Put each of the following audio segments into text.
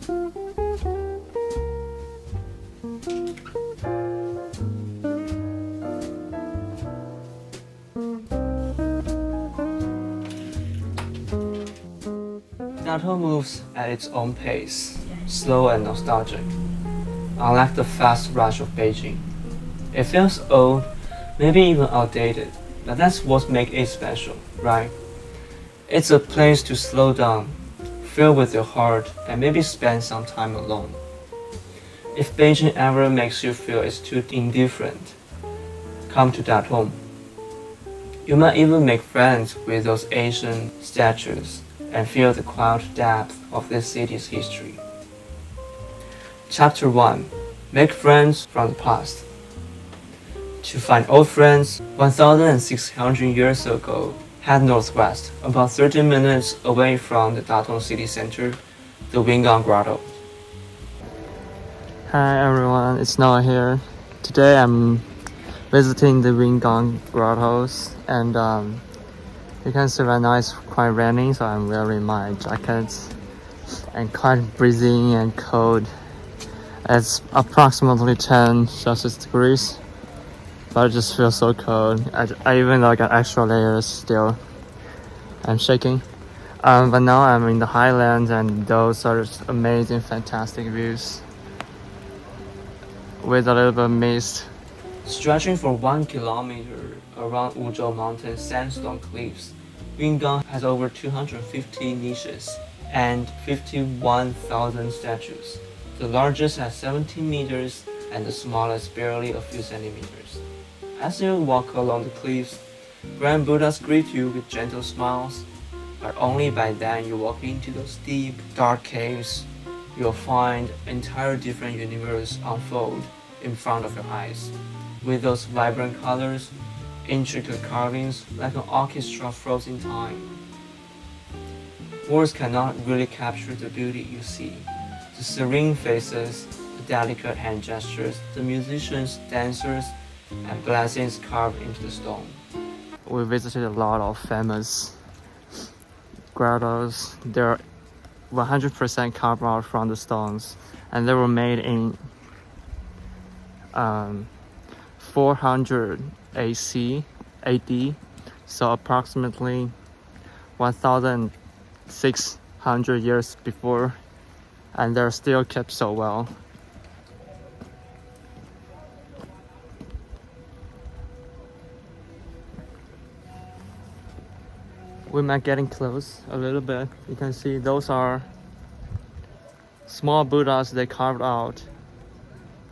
Datong moves at its own pace, slow and nostalgic, unlike the fast rush of Beijing. It feels old, maybe even outdated, but that's what makes it special, right? It's a place to slow down, feel with your heart, and maybe spend some time alone. If Beijing ever makes you feel it's too indifferent, come to Datong. You might even make friends with those Asian statues and feel the quiet depth of this city's history. Chapter 1. Make friends from the past. To find old friends, 1,600 years ago, head northwest, about 30 minutes away from the Datong city center, the Yungang Grottoes. Hi everyone, it's Noah here. Today I'm visiting the Yungang Grottoes, and you can see right now it's quite raining, so I'm wearing my jacket and quite breezy and cold. It's approximately 10 Celsius degrees, but it just feels so cold. I even got extra layers still. I'm shaking. But now I'm in the highlands, and those are just amazing, fantastic views with a little bit of mist. Stretching for 1 kilometer around Wuzhou Mountain sandstone cliffs, Yungang has over 250 niches and 51,000 statues. The largest has 17 meters and the smallest barely a few centimeters. As you walk along the cliffs, Grand Buddhas greet you with gentle smiles, but only by then you walk into those deep, dark caves, you'll find an entire different universe unfold in front of your eyes, with those vibrant colors, intricate carvings like an orchestra frozen in time. Words cannot really capture the beauty you see. The serene faces, the delicate hand gestures, the musicians, dancers, and blessings carved into the stone. We visited a lot of famous grottos. They're 100% carved out from the stones, and they were made in 400 AC, AD, so approximately 1,600 years before, and they're still kept so well. We might getting close a little bit. You can see those are small Buddhas they carved out,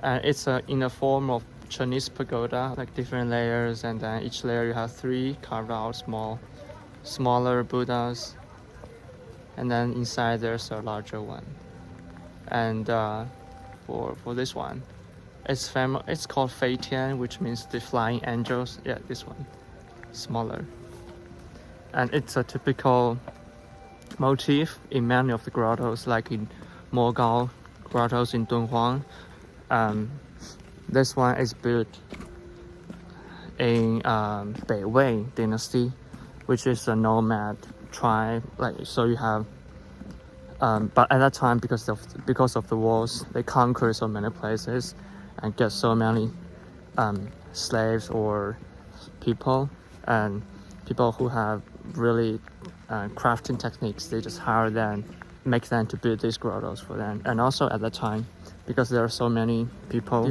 and it's in the form of Chinese pagoda, like different layers, and then each layer you have 3 carved out smaller Buddhas, and then inside there's a larger one. And for this one, it's called Fei Tian, which means the flying angels. Yeah, this one, smaller. And it's a typical motif in many of the grottos, like in Mogao grottos in Dunhuang. This one is built in Beiwei dynasty, which is a nomad tribe. So you have, but at that time, because of the wars, they conquered so many places and get so many slaves or people, and people who have really crafting techniques, they just hire them, make them to build these grottos for them. And also at that time, because there are so many people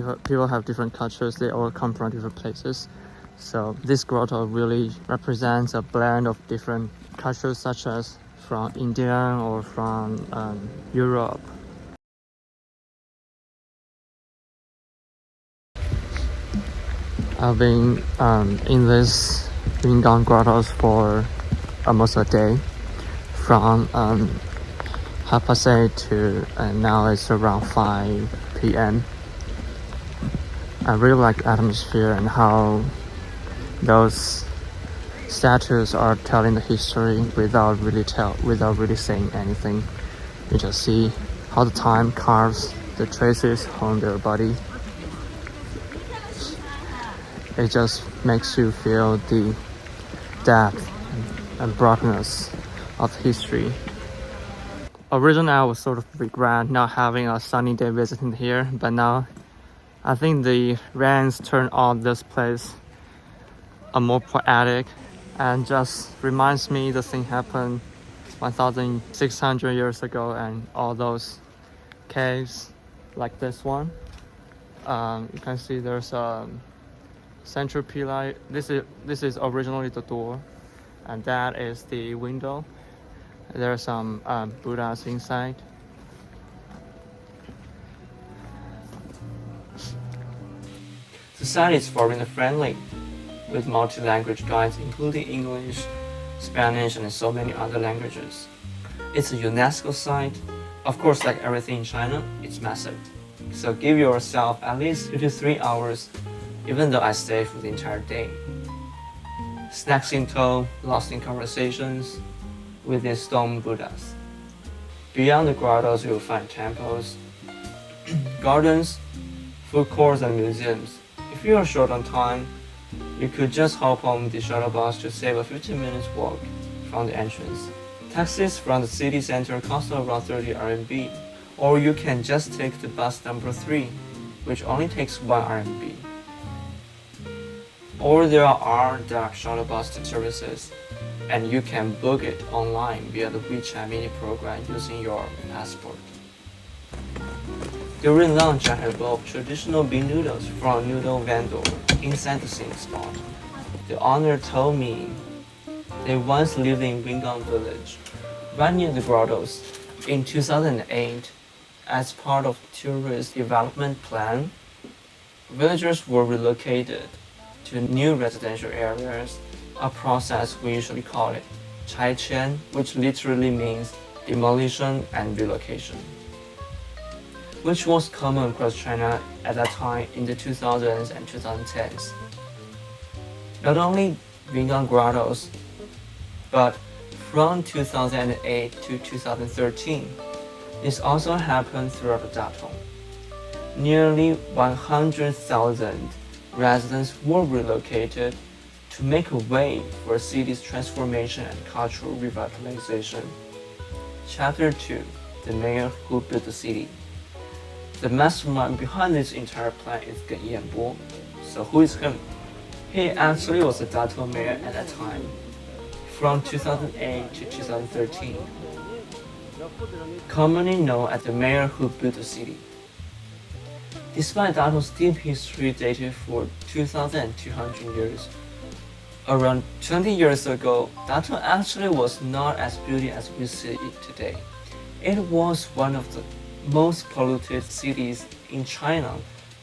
have different cultures, they all come from different places. So this grotto really represents a blend of different cultures, such as from India or from Europe. I've been in this Yungang Grottoes for almost a day, from 8:30 to now it's around 5 p.m. I really like the atmosphere and how those statues are telling the history without really saying anything. You just see how the time carves the traces on their body. It just makes you feel the depth and broadness of history. Originally, I was sort of regret not having a sunny day visiting here, but now I think the rains turn on this place a more poetic and just reminds me the thing happened 1,600 years ago and all those caves like this one. You can see there's a central pillar. This is originally the door, and that is the window. There are some Buddhas inside. The site is foreigner friendly, with multi-language guides including English, Spanish, and so many other languages. It's a UNESCO site. Of course, like everything in China, it's massive. So give yourself at least 53 hours, even though I stayed for the entire day. Snacks in tow, lost in conversations with these stone Buddhas. Beyond the grottos, you'll find temples, gardens, food courts, and museums. If you are short on time, you could just hop on the shuttle bus to save a 15 minutes walk from the entrance. Taxis from the city center cost around 30 RMB, or you can just take the bus number 3, which only takes 1 RMB. Or there are direct shuttle bus services, and you can book it online via the WeChat mini program using your passport. During lunch, I had both traditional bean noodles from a noodle vendor inside the same spot. The owner told me they once lived in Yungang village, right near the grottos. In 2008, as part of tourist development plan, villagers were relocated to new residential areas, a process we usually call it Chaiqian, which literally means demolition and relocation, which was common across China at that time in the 2000s and 2010s. Not only Yungang Grottoes, but from 2008 to 2013, this also happened throughout the Datong. Nearly 100,000 residents were relocated to make a way for city's transformation and cultural revitalization. Chapter 2: The Mayor Who Built the City. The mastermind behind this entire plan is Geng Yanbo. So who is him? He actually was the Datong mayor at that time, from 2008 to 2013, commonly known as the mayor who built the city. Despite Datong's deep history dated for 2,200 years, around 20 years ago, Datong actually was not as beautiful as we see it today. It was one of the most polluted cities in China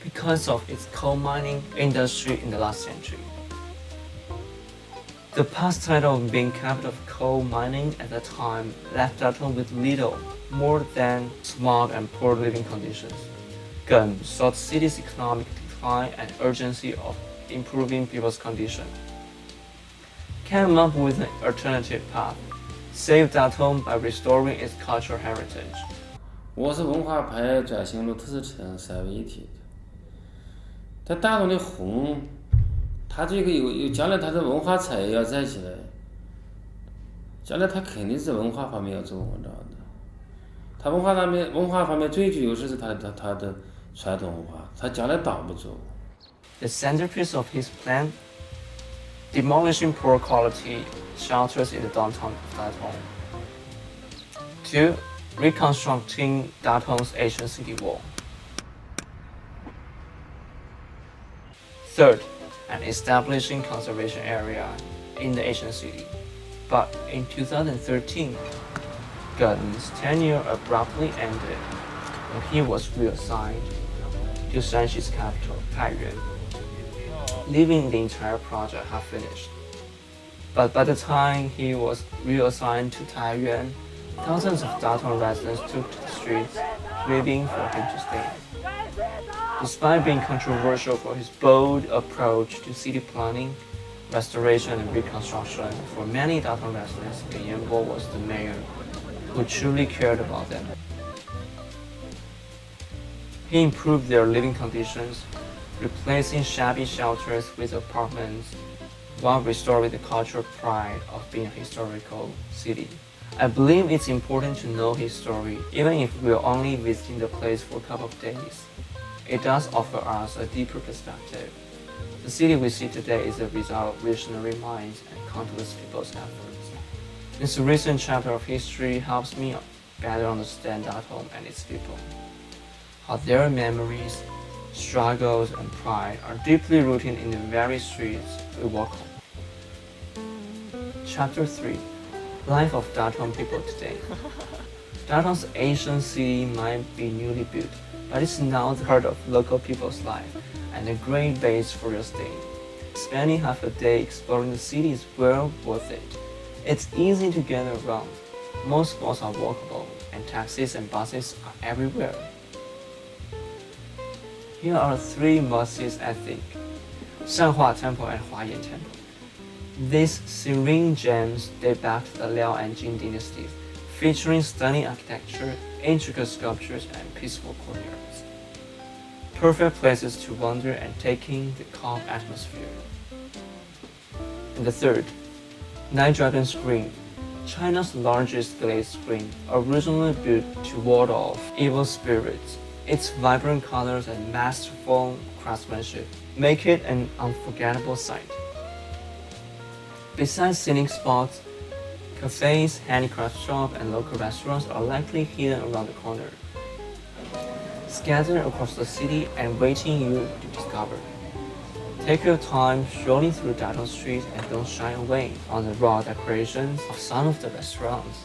because of its coal mining industry in the last century. The past title of being capital of coal mining at that time left Datong with little more than smog and poor living conditions. Geng saw the city's economic decline and urgency of improving people's condition, came up with an alternative path, save Datong by restoring its cultural heritage. 我是文化派转型路特色城三位一体的。它大同的红，它这个有将来它的文化产业要站起来，将来它肯定是文化方面要做文章的。它文化方面最具优势是它的传统文化，它将来挡不住。The centerpiece of his plan: demolishing poor quality shelters in the downtown of Datong. 2. Reconstructing Datong's ancient city wall. 3rd, and establishing conservation area in the ancient city. But in 2013, Geng's tenure abruptly ended when he was reassigned to Shanxi's capital, Taiyuan, leaving the entire project half finished. But by the time he was reassigned to Taiyuan, thousands of Datong residents took to the streets, pleading for him to stay. Despite being controversial for his bold approach to city planning, restoration, and reconstruction, for many Datong residents, Geng Yanbo was the mayor who truly cared about them. He improved their living conditions, replacing shabby shelters with apartments, while restoring the cultural pride of being a historical city. I believe it's important to know his story, even if we're only visiting the place for a couple of days. It does offer us a deeper perspective. The city we see today is a result of visionary minds and countless people's efforts. This recent chapter of history helps me better understand Datong and its people, how their memories, struggles, and pride are deeply rooted in the very streets we walk on. Chapter 3: Life of Datong people today. Datong's ancient city might be newly built, but it's now the heart of local people's life and a great base for your stay. Spending half a day exploring the city is well worth it. It's easy to get around. Most malls are walkable, and taxis and buses are everywhere. Here are 3 must-sees I think: Shanhua Temple and Huayan Temple. These serene gems date back to the Liao and Jin dynasties, featuring stunning architecture, intricate sculptures, and peaceful courtyards. Perfect places to wander and take in the calm atmosphere. And the third, Nine Dragon Screen, China's largest glazed screen, originally built to ward off evil spirits. Its vibrant colors and masterful craftsmanship make it an unforgettable sight. Besides scenic spots, cafes, handicraft shops, and local restaurants are likely hidden around the corner, scattered across the city and waiting you to discover. Take your time strolling through Datong Street and don't shy away from the raw decorations of some of the restaurants.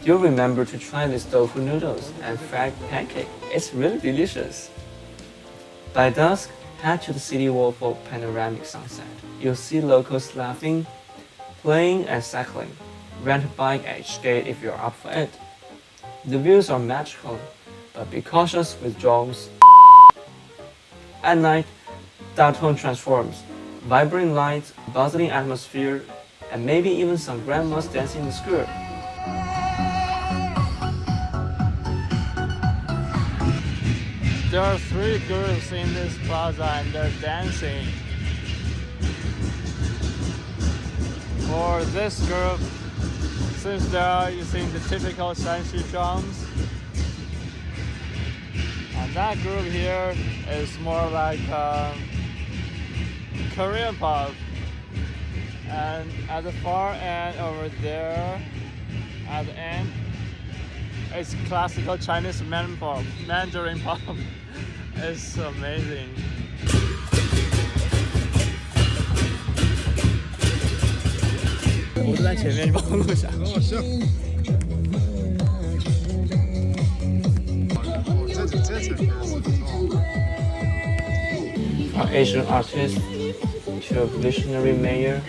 Do remember to try this tofu noodles and fried pancake. It's really delicious. By dusk, head to the city wall for panoramic sunset. You'll see locals laughing, playing and cycling. Rent a bike at each gate if you're up for it. The views are magical, but be cautious with drones. At night, Datong transforms. Vibrant lights, bustling atmosphere, and maybe even some grandmas dancing in the square. There are 3 girls in this plaza and they're dancing. For this group, since they are using the typical Shanxi drums, and that group here is more like Korean pop. And at the far end over there, at the end, it's classical Chinese Mandarin pop. It's amazing. From Asian artist to a visionary mayor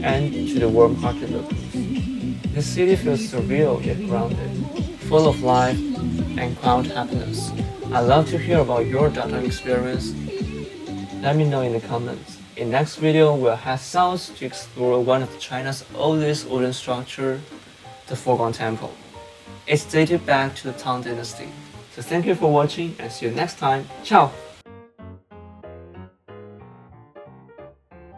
and to the warm-hearted locals. The city feels surreal yet grounded, full of life and quiet happiness. I'd love to hear about your Datong experience. Let me know in the comments. In next video, we'll head south to explore one of China's oldest wooden structure, the Foregone Temple. It's dated back to the Tang Dynasty. So thank you for watching and see you next time. Ciao!